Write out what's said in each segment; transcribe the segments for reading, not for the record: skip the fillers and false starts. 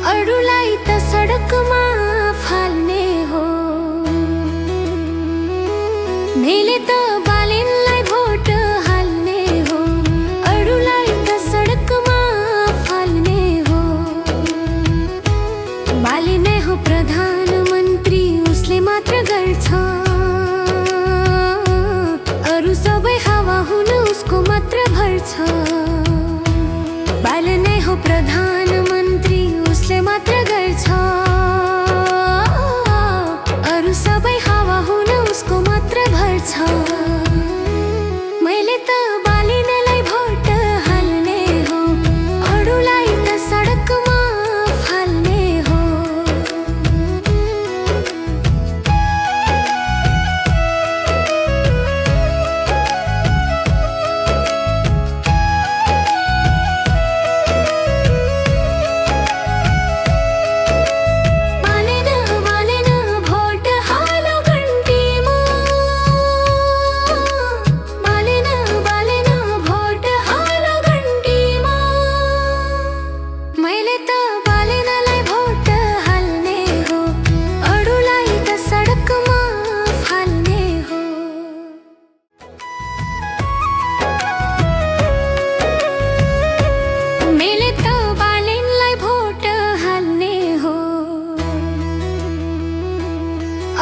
अरूलाई त सडकमा फाल्ने हो। मैले त बालेनलाई भोट हाल्ने हो। अरूलाई त सडकमा फाल्ने हो। बाले नै हो प्रधानमन्त्री, उसले मात्र गर्छ। अरू सबै हावा हुनु उसको मात्र भर छ। बाले नै हो प्रधानमन्त्री, उसले मात्र गर्छ। अरू सबै हावा हुनु उसको मात्र भर छ। मैले त बालेनलाई भोट हाल्ने हो। अरूलाई त सडकमा फाल्ने हो।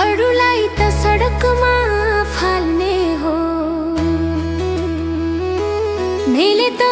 अरूलाई त सडकमा फाल्ने हो। मैले त